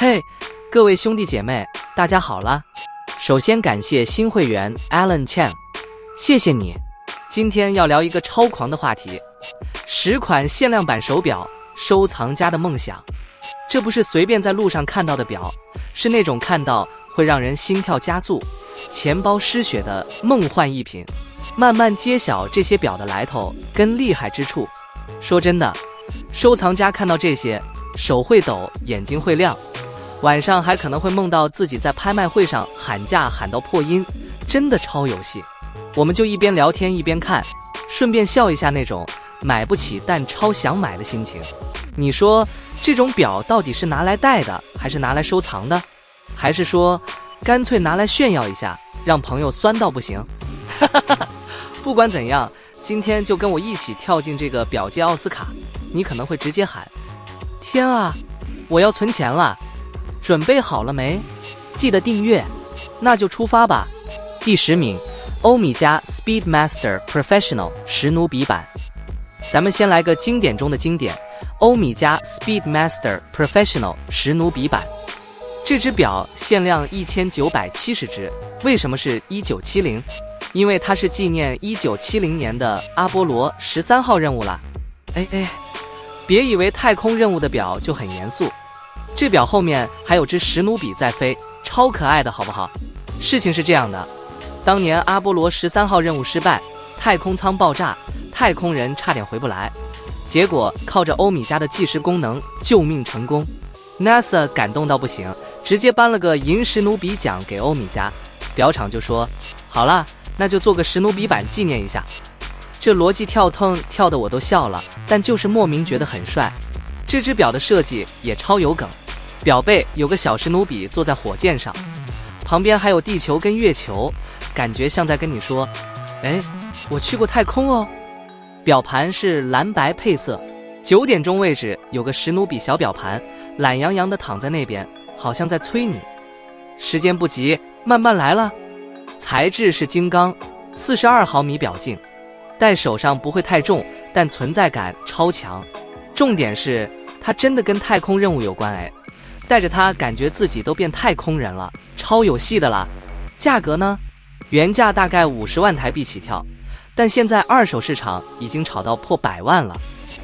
嘿，各位兄弟姐妹，大家好啦！首先感谢新会员 Alan Chan， 谢谢你。今天要聊一个超狂的话题，10款限量版手表，收藏家的梦想。这不是随便在路上看到的表，是那种看到会让人心跳加速、钱包失血的梦幻一品。慢慢揭晓这些表的来头跟厉害之处。说真的，收藏家看到这些，手会抖，眼睛会亮，晚上还可能会梦到自己在拍卖会上喊价喊到破音，真的超有戏。我们就一边聊天一边看，顺便笑一下那种买不起但超想买的心情。你说这种表到底是拿来戴的，还是拿来收藏的？还是说干脆拿来炫耀一下，让朋友酸到不行？不管怎样，今天就跟我一起跳进这个表界奥斯卡。你可能会直接喊：天啊，我要存钱了！准备好了没？记得订阅，那就出发吧。第10名，欧米茄 Speedmaster Professional 史努比版。咱们先来个经典中的经典，欧米茄 Speedmaster Professional 史努比版。这只表限量1970只，为什么是1970？因为它是纪念1970年的阿波罗13号任务啦。别以为太空任务的表就很严肃，这表后面还有只史努比在飞，超可爱的好不好？事情是这样的，当年阿波罗13号任务失败，太空舱爆炸，太空人差点回不来，结果靠着欧米茄的计时功能救命成功。 NASA 感动到不行，直接颁了个银史努比奖给欧米茄，表厂就说好啦，那就做个史努比版纪念一下。这逻辑跳得我都笑了，但就是莫名觉得很帅。这只表的设计也超有梗，表背有个小史努比坐在火箭上，旁边还有地球跟月球，感觉像在跟你说我去过太空哦。表盘是蓝白配色，9点钟位置有个史努比小表盘，懒洋洋地躺在那边，好像在催你。时间不急，慢慢来了。材质是金刚，42毫米表径，戴手上不会太重，但存在感超强。重点是它真的跟太空任务有关戴着它感觉自己都变太空人了，超有戏的啦。价格呢？原价大概50万台币起跳，但现在二手市场已经炒到破100万了。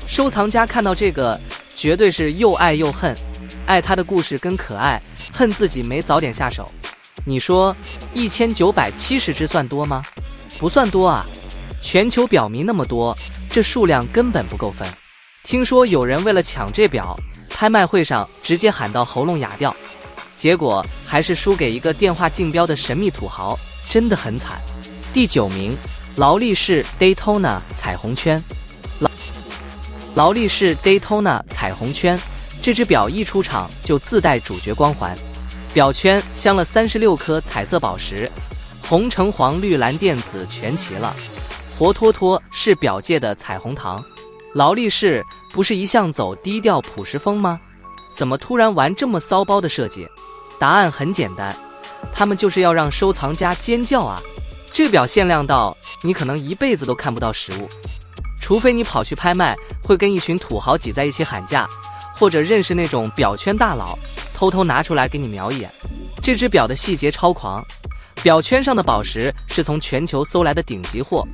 收藏家看到这个绝对是又爱又恨，爱他的故事跟可爱，恨自己没早点下手。你说1970只算多吗？不算多啊，全球表迷那么多，这数量根本不够分。听说有人为了抢这表，拍卖会上直接喊到喉咙哑掉，结果还是输给一个电话竞标的神秘土豪，真的很惨。第9名，劳力士 Daytona 彩虹圈。劳力士 Daytona 彩虹圈，这只表一出场就自带主角光环，表圈镶了36颗彩色宝石，红橙黄绿蓝靛紫全齐了，活脱脱是表界的彩虹糖。劳力士不是一向走低调朴实风吗？怎么突然玩这么骚包的设计？答案很简单，他们就是要让收藏家尖叫啊！这表限量到你可能一辈子都看不到实物，除非你跑去拍卖，会跟一群土豪挤在一起喊价，或者认识那种表圈大佬，偷偷拿出来给你瞄一眼。这只表的细节超狂，表圈上的宝石是从全球搜来的顶级货，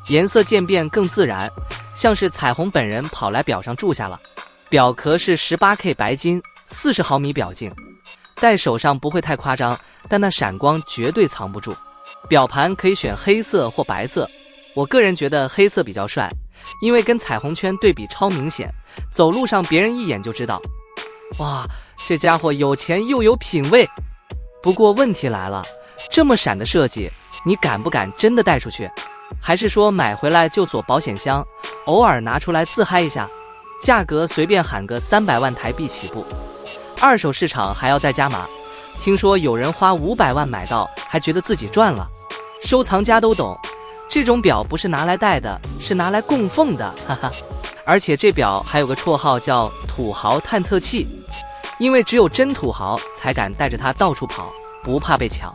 颜色渐变更自然，像是彩虹本人跑来表上住下了。表壳是 18K 白金，40毫米表径，戴手上不会太夸张，但那闪光绝对藏不住。表盘可以选黑色或白色，我个人觉得黑色比较帅，因为跟彩虹圈对比超明显，走路上别人一眼就知道，哇，这家伙有钱又有品味。不过问题来了，这么闪的设计，你敢不敢真的带出去？还是说买回来就锁保险箱，偶尔拿出来自嗨一下？价格随便喊个300万台币起步，二手市场还要再加码。听说有人花500万买到，还觉得自己赚了。收藏家都懂，这种表不是拿来戴的，是拿来供奉的，哈哈。而且这表还有个绰号叫土豪探测器，因为只有真土豪才敢带着它到处跑，不怕被抢。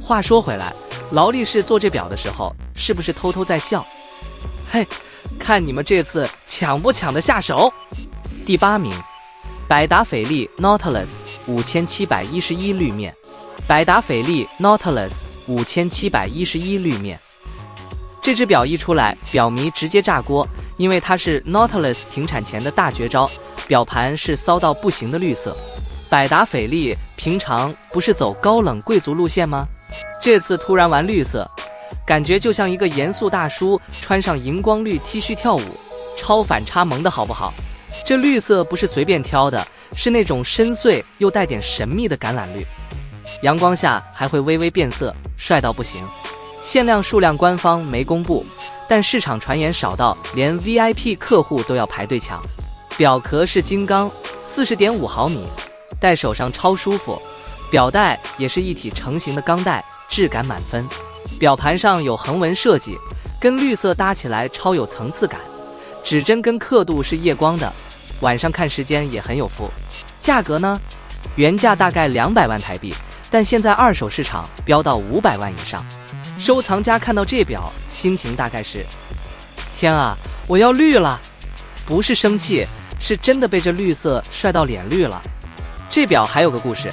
话说回来，劳力士做这表的时候是不是偷偷在笑？嘿，看你们这次抢不抢得下手。第8名，百达翡丽 Nautilus 5711绿面，百达翡丽 Nautilus 5711绿面。这只表一出来，表迷直接炸锅，因为它是 Nautilus 停产前的大绝招，表盘是骚到不行的绿色。百达翡丽平常不是走高冷贵族路线吗？这次突然玩绿色，感觉就像一个严肃大叔穿上荧光绿 T 恤跳舞，超反差萌的好不好？这绿色不是随便挑的，是那种深邃又带点神秘的橄榄绿，阳光下还会微微变色，帅到不行。限量数量官方没公布，但市场传言少到连 VIP 客户都要排队抢。表壳是金刚，40.5毫米，戴手上超舒服。表带也是一体成型的钢带，质感满分。表盘上有横纹设计，跟绿色搭起来超有层次感。指针跟刻度是夜光的，晚上看时间也很有福。价格呢？原价大概200万台币，但现在二手市场飙到500万以上。收藏家看到这表，心情大概是：天啊，我要绿了！不是生气，是真的被这绿色帅到脸绿了。这表还有个故事，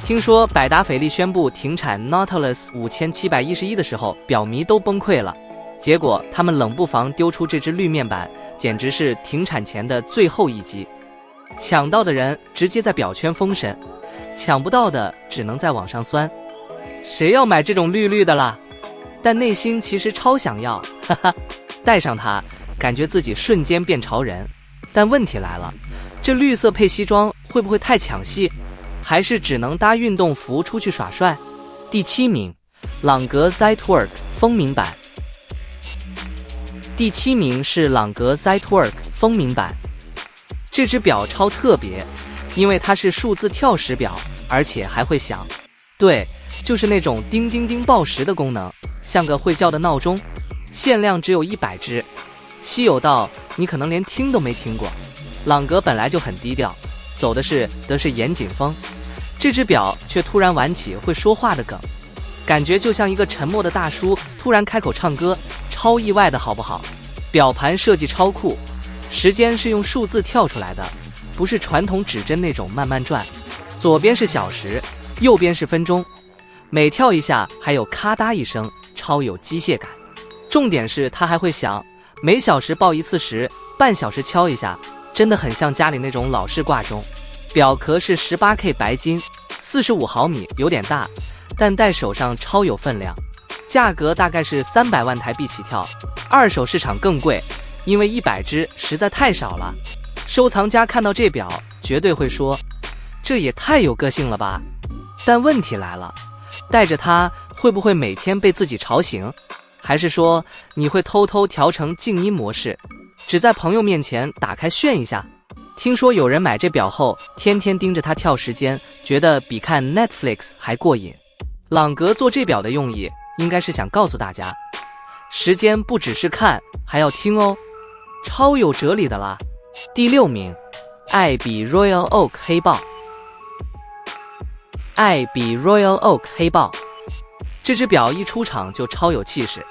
听说百达翡丽宣布停产 Nautilus 5711的时候，表迷都崩溃了。结果他们冷不防丢出这只绿面板，简直是停产前的最后一击。抢到的人直接在表圈封神，抢不到的只能在网上酸。谁要买这种绿绿的啦？但内心其实超想要，哈哈！戴上它，感觉自己瞬间变潮人。但问题来了，这绿色配西装会不会太抢戏？还是只能搭运动服出去耍帅？第7名，朗格 Zightwork 风鸣版。第7名是朗格 Zightwork 风鸣版。这只表超特别，因为它是数字跳时表，而且还会响。对，就是那种叮叮叮报时的功能，像个会叫的闹钟。限量只有100只，稀有到你可能连听都没听过。朗格本来就很低调，走的是德式严谨风，这只表却突然玩起会说话的梗，感觉就像一个沉默的大叔突然开口唱歌，超意外的好不好？表盘设计超酷，时间是用数字跳出来的，不是传统指针那种慢慢转。左边是小时，右边是分钟，每跳一下还有咔嗒一声，超有机械感。重点是它还会响，每小时报一次时，半小时敲一下，真的很像家里那种老式挂钟。表壳是 18K 白金，45毫米，有点大，但戴手上超有分量。价格大概是300万台币起跳，二手市场更贵，因为100只实在太少了。收藏家看到这表绝对会说，这也太有个性了吧。但问题来了，戴着它会不会每天被自己吵醒？还是说你会偷偷调成静音模式，只在朋友面前打开炫一下？听说有人买这表后天天盯着它跳时间，觉得比看 Netflix 还过瘾。朗格做这表的用意应该是想告诉大家，时间不只是看，还要听哦，超有哲理的啦。第6名，艾比 Royal Oak 黑豹。艾比 Royal Oak 黑豹，这只表一出场就超有气势，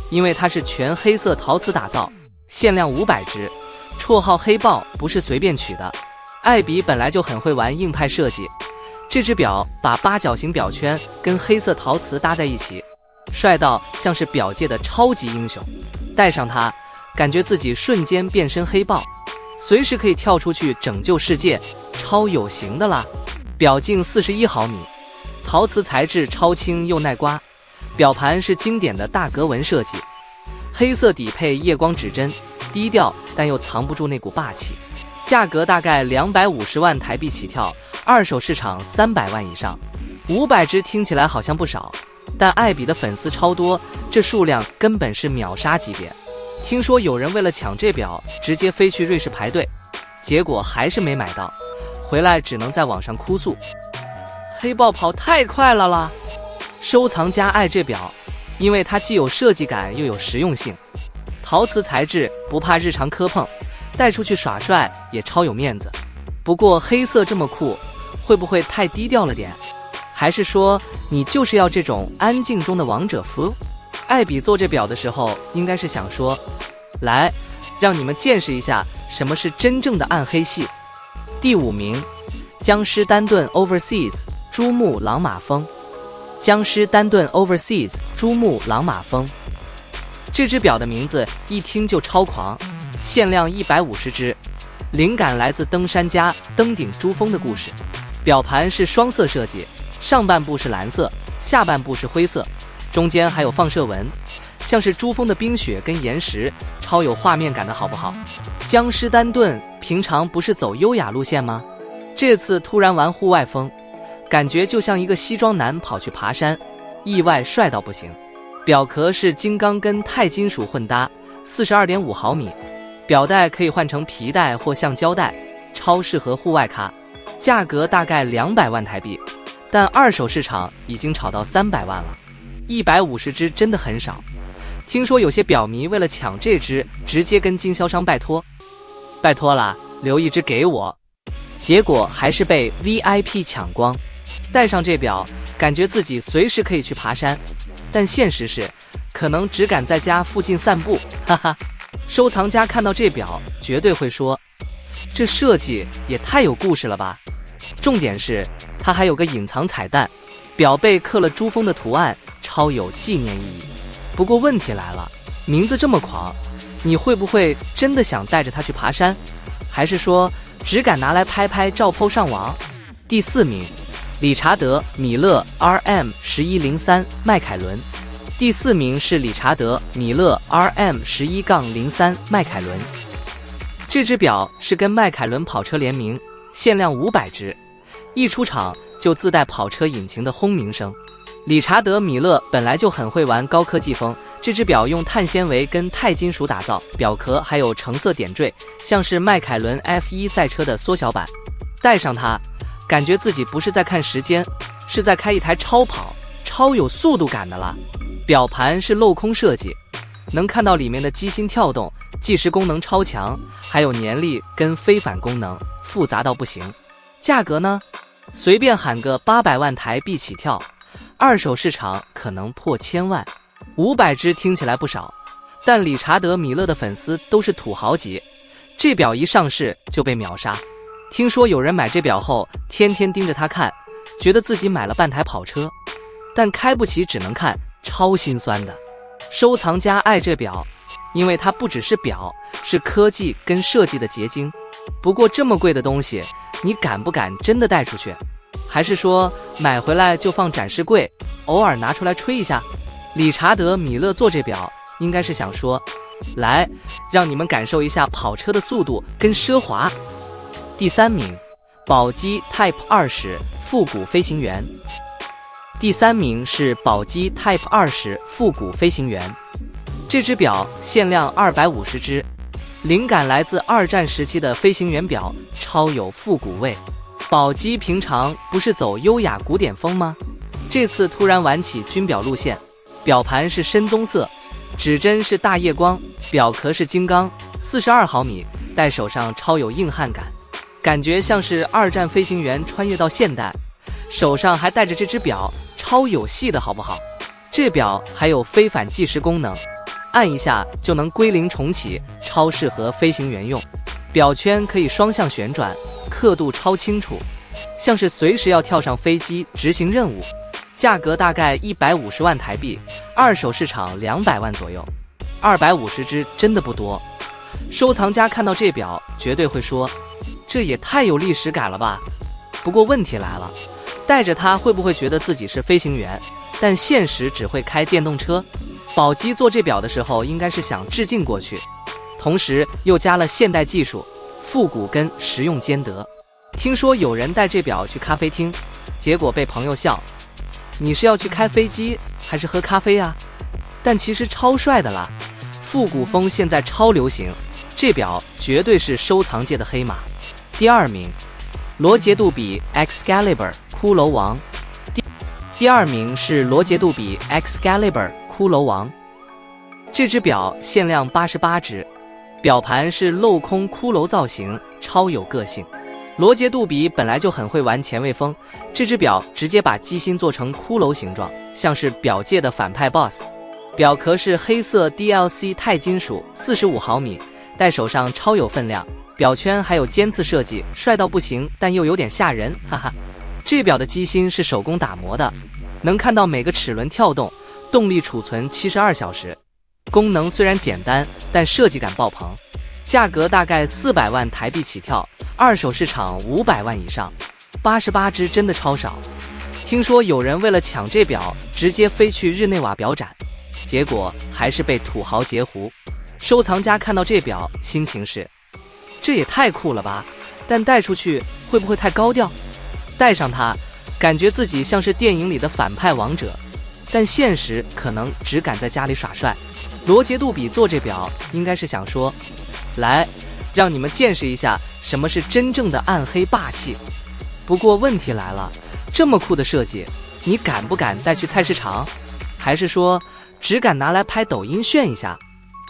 因为它是全黑色陶瓷打造，限量500只，绰号黑豹不是随便取的。艾比本来就很会玩硬派设计，这只表把八角形表圈跟黑色陶瓷搭在一起，帅到像是表界的超级英雄。戴上它，感觉自己瞬间变身黑豹，随时可以跳出去拯救世界，超有型的啦。表径41毫米，陶瓷材质超轻又耐刮，表盘是经典的大格纹设计，黑色底配夜光指针，低调但又藏不住那股霸气。价格大概250万台币起跳，二手市场300万以上。500只听起来好像不少，但艾比的粉丝超多，这数量根本是秒杀级别。听说有人为了抢这表直接飞去瑞士排队，结果还是没买到，回来只能在网上哭诉，黑豹跑太快了啦。收藏家爱这表，因为它既有设计感又有实用性，陶瓷材质不怕日常磕碰，带出去耍帅也超有面子。不过黑色这么酷，会不会太低调了点？还是说你就是要这种安静中的王者服？艾比做这表的时候应该是想说，来让你们见识一下什么是真正的暗黑系。第5名，江诗丹顿 Overseas 珠穆朗玛峰。江诗丹顿 Overseas 珠穆朗玛峰。这只表的名字一听就超狂，限量150只，灵感来自登山家登顶珠峰的故事。表盘是双色设计，上半部是蓝色，下半部是灰色，中间还有放射纹，像是珠峰的冰雪跟岩石，超有画面感的好不好？江诗丹顿平常不是走优雅路线吗？这次突然玩户外风，感觉就像一个西装男跑去爬山，意外帅到不行。表壳是金刚跟钛金属混搭，42.5毫米，表带可以换成皮带或橡胶带，超适合户外咖。价格大概200万台币，但二手市场已经炒到300万了。150只真的很少。听说有些表迷为了抢这只，直接跟经销商拜托了，留一只给我。结果还是被 VIP 抢光。戴上这表，感觉自己随时可以去爬山，但现实是，可能只敢在家附近散步，哈哈。收藏家看到这表，绝对会说，这设计也太有故事了吧。重点是，它还有个隐藏彩蛋，表背刻了珠峰的图案，超有纪念意义。不过问题来了，名字这么狂，你会不会真的想带着它去爬山？还是说只敢拿来拍拍照 po 上网？第4名，理查德米勒 RM1103 迈凯伦。第4名是理查德米勒 RM11-03 迈凯伦。这只表是跟迈凯伦跑车联名，限量500只，一出厂就自带跑车引擎的轰鸣声。理查德米勒本来就很会玩高科技风，这只表用碳纤维跟钛金属打造，表壳还有橙色点缀，像是迈凯伦 F1 赛车的缩小版。戴上它，感觉自己不是在看时间，是在开一台超跑，超有速度感的了。表盘是镂空设计，能看到里面的机芯跳动，计时功能超强，还有年历跟非返功能，复杂到不行。价格呢，随便喊个800万台币起跳，二手市场可能破1000万。500只听起来不少，但理查德米勒的粉丝都是土豪级，这表一上市就被秒杀。听说有人买这表后，天天盯着它看，觉得自己买了半台跑车，但开不起只能看，超心酸的。收藏家爱这表，因为它不只是表，是科技跟设计的结晶。不过这么贵的东西，你敢不敢真的带出去？还是说买回来就放展示柜，偶尔拿出来吹一下？理查德米勒做这表，应该是想说，来，让你们感受一下跑车的速度跟奢华。第3名，宝玑 Type 20复古飞行员。第3名是宝玑 Type 20复古飞行员。这只表限量250只，灵感来自2战时期的飞行员表，超有复古味。宝玑平常不是走优雅古典风吗？这次突然玩起军表路线。表盘是深棕色，指针是大夜光，表壳是金刚，42毫米，戴手上超有硬汉感，感觉像是2战飞行员穿越到现代。手上还戴着这只表，超有戏的好不好？这表还有非返计时功能，按一下就能归零重启，超适合飞行员用。表圈可以双向旋转，刻度超清楚，像是随时要跳上飞机执行任务。价格大概150万台币，二手市场200万左右。250只真的不多。收藏家看到这表，绝对会说，这也太有历史感了吧。不过问题来了，带着它会不会觉得自己是飞行员，但现实只会开电动车？宝玑做这表的时候，应该是想致敬过去，同时又加了现代技术，复古跟实用兼得。听说有人带这表去咖啡厅，结果被朋友笑，你是要去开飞机还是喝咖啡啊？但其实超帅的啦，复古风现在超流行，这表绝对是收藏界的黑马。第2名，罗杰杜比 Excalibur 骷髅王。第2名是罗杰杜比 Excalibur 骷髅王。这只表限量88只，表盘是镂空骷髅造型，超有个性。罗杰杜比本来就很会玩前卫风，这只表直接把机芯做成骷髅形状，像是表界的反派 BOSS。表壳是黑色 DLC 钛金属，45毫米，戴手上超有分量。表圈还有尖刺设计，帅到不行，但又有点吓人，哈哈。这表的机芯是手工打磨的，能看到每个齿轮跳动，动力储存72小时。功能虽然简单，但设计感爆棚。价格大概400万台币起跳，二手市场500万以上。88只真的超少。听说有人为了抢这表，直接飞去日内瓦表展，结果还是被土豪截胡。收藏家看到这表，心情是：这也太酷了吧！但戴出去会不会太高调？戴上它，感觉自己像是电影里的反派王者，但现实可能只敢在家里耍帅。罗杰·杜比做这表，应该是想说：来，让你们见识一下什么是真正的暗黑霸气。不过问题来了，这么酷的设计，你敢不敢带去菜市场？还是说只敢拿来拍抖音炫一下？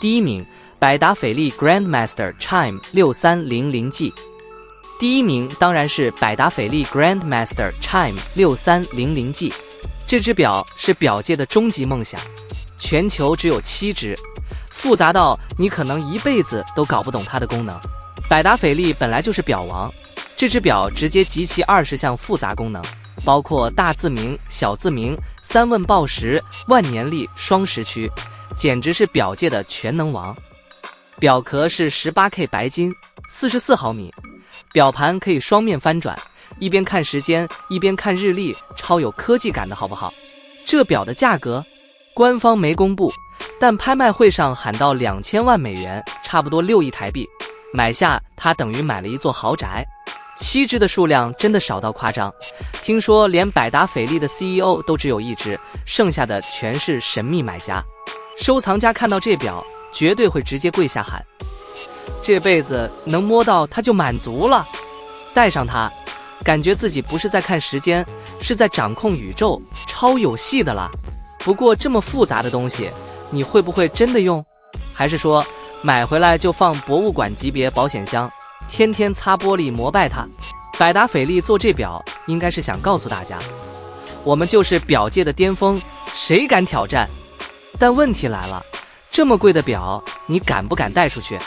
第一名，百达翡丽 Grandmaster Chime 6300G。第一名当然是百达翡丽 Grandmaster Chime 6300G。这只表是表界的终极梦想，全球只有7只，复杂到你可能一辈子都搞不懂它的功能。百达翡丽本来就是表王，这只表直接集齐20项复杂功能，包括大字明、小字明、3问报时、万年历、双时区，简直是表界的全能王。表壳是18K 白金，44毫米，表盘可以双面翻转，一边看时间一边看日历，超有科技感的好不好？这表的价格官方没公布，但拍卖会上喊到2000万美元，差不多6亿台币，买下它等于买了一座豪宅。7只的数量真的少到夸张，听说连百达翡丽的 CEO 都只有1只，剩下的全是神秘买家。收藏家看到这表绝对会直接跪下喊：这辈子能摸到它就满足了。戴上它，感觉自己不是在看时间，是在掌控宇宙，超有戏的啦。不过这么复杂的东西，你会不会真的用？还是说买回来就放博物馆级别保险箱，天天擦玻璃膜拜它？百达翡丽做这表应该是想告诉大家，我们就是表界的巅峰，谁敢挑战？但问题来了，这么贵的表，你敢不敢带出去？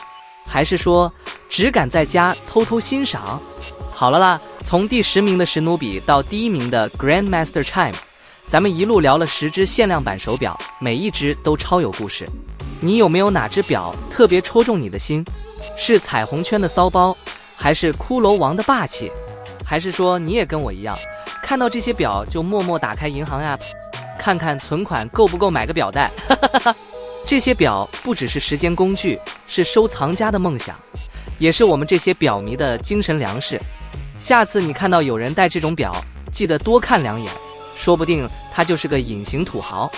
还是说只敢在家偷偷欣赏？好了啦，从第10名的史努比到第1名的 Grandmaster Chime， 咱们一路聊了10只限量版手表，每一只都超有故事。你有没有哪只表特别戳中你的心？是彩虹圈的骚包，还是骷髅王的霸气？还是说你也跟我一样，看到这些表就默默打开银行 App， 看看存款够不够买个表带？这些表不只是时间工具，是收藏家的梦想，也是我们这些表迷的精神粮食。下次你看到有人戴这种表，记得多看2眼，说不定他就是个隐形土豪。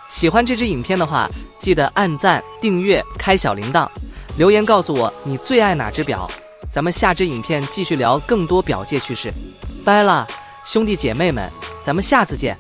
喜欢这支影片的话，记得按赞、订阅、开小铃铛，留言告诉我你最爱哪只表。咱们下支影片继续聊更多表界趣事。拜了，兄弟姐妹们，咱们下次见。